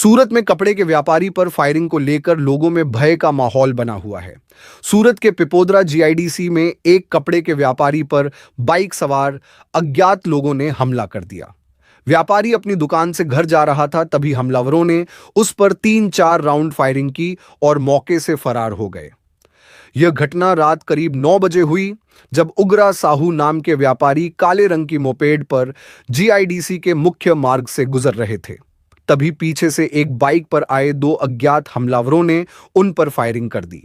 सूरत में कपड़े के व्यापारी पर फायरिंग को लेकर लोगों में भय का माहौल बना हुआ है। सूरत के पिपोदरा जीआईडीसी में एक कपड़े के व्यापारी पर बाइक सवार अज्ञात लोगों ने हमला कर दिया। व्यापारी अपनी दुकान से घर जा रहा था, तभी हमलावरों ने उस पर 3-4 राउंड फायरिंग की और मौके से फरार हो गए। यह घटना रात करीब 9 बजे हुई, जब उग्रा साहू नाम के व्यापारी काले रंग की मोपेड पर जीआईडीसी के मुख्य मार्ग से गुजर रहे थे। तभी पीछे से एक बाइक पर आए 2 अज्ञात हमलावरों ने उन पर फायरिंग कर दी।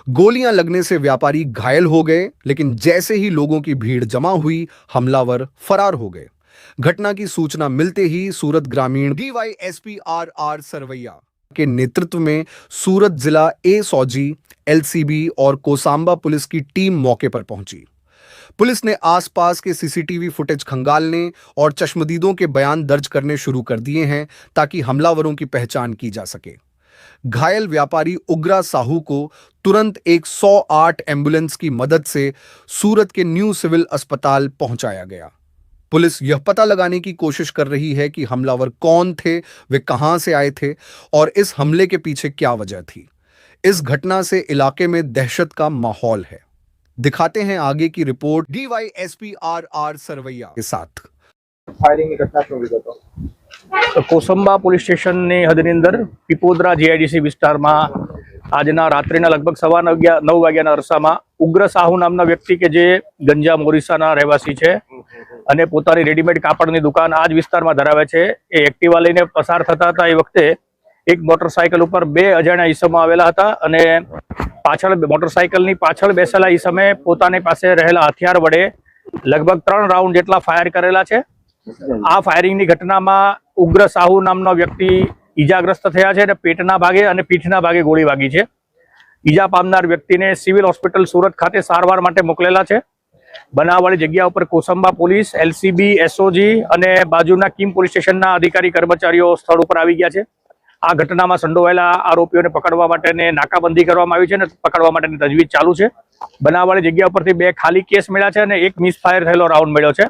गोलियां लगने से व्यापारी घायल हो गए, लेकिन जैसे ही लोगों की भीड़ जमा हुई, हमलावर फरार हो गए। घटना की सूचना मिलते ही सूरत ग्रामीण डीवाईएसपी आर सरवैया के नेतृत्व में सूरत जिला एसओजी, एलसीबी और कोसांबा पुलिस की टीम मौके पर पहुंची। पुलिस ने आसपास के सीसीटीवी फुटेज खंगालने और चश्मदीदों के बयान दर्ज करने शुरू कर दिए हैं, ताकि हमलावरों की पहचान की जा सके। घायल व्यापारी उग्रा साहू को तुरंत 108 एम्बुलेंस की मदद से सूरत के न्यू सिविल अस्पताल पहुंचाया गया। पुलिस यह पता लगाने की कोशिश कर रही है कि हमलावर कौन थे, वे कहां से आए थे और इस हमले के पीछे क्या वजह थी। इस घटना से इलाके में दहशत का माहौल है। दिखाते हैं आगे की रिपोर्ट डीवाईएसपी आर सरवैया के साथ। फायरिंग की घटना શું વિગતો? તો કોસંબા પોલીસ સ્ટેશનની હદની અંદર પીપોદરા જીઆઈડીસી વિસ્તારમાં આજના રાત્રિના લગભગ 9:15 વાગ્યાના અરસામાં ઉગ્ર સાહુ નામના વ્યક્તિ કે જે ગંજા મોરીસાના રહેવાસી છે અને પોતાની રેડીમેડ કાપડની દુકાન આ જ વિસ્તારમાં ધરાવે છે, એ એક્ટિવા લઈને પસાર થતા હતા। એ વખતે એક મોટરસાઇકલ ઉપર 2 અજાણ્યા ઈસમો આવેલા હતા અને પાછળ મોટરસાઇકલની પાછળ બેસેલા ઈસમે પોતાની પાસે રહેલા હથિયાર વડે લગભગ 3 રાઉન્ડ જેટલા ફાયર કરેલા છે। આ ફાયરિંગની ઘટનામાં ઉગ્ર સાહુ નામનો વ્યક્તિ ઈજાગ્રસ્ત થયા છે અને પેટના ભાગે અને પીઠના ભાગે ગોળી વાગી છે। ઈજા પામનાર વ્યક્તિને સિવિલ હોસ્પિટલ સુરત ખાતે સારવાર માટે મોકલેલા છે। બનાવવાળી જગ્યા ઉપર કોસંબા પોલીસ, એલસીબી, એસઓજી અને બાજુના કિમ પોલીસ સ્ટેશનના અધિકારી કર્મચારીઓ સ્થળ ઉપર આવી ગયા છે। આ ઘટનામાં સંડોવાયેલા આરોપીઓને પકડવા માટેની નાકાબંધી કરવામાં આવી છે અને પકડવા માટેની તજવીજ ચાલુ છે। બનાવવાળી જગ્યા ઉપરથી 2 ખાલી કેસ મળ્યા છે અને 1 મિસફાયર થયેલો રાઉન્ડ મળ્યો છે।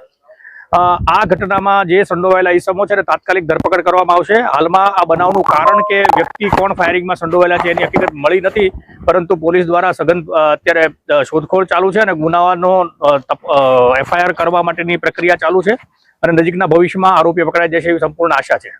આ ઘટનામાં જે સંડોવાયેલા ઈસમો છે તાત્કાલિક ધરપકડ કરવામાં આવશે। હાલમાં આ બનાવનું કારણ કે વ્યક્તિ કોણ ફાયરિંગમાં સંડોવાયેલા છે એની હકીકત મળી નથી, પરંતુ પોલીસ દ્વારા સઘન અત્યારે શોધખોળ ચાલુ છે અને ગુનાનો એફઆઈઆર કરવા માટેની પ્રક્રિયા ચાલુ છે અને નજીકના ભવિષ્યમાં આરોપીઓ પકડાઈ જશે એવી સંપૂર્ણ આશા છે।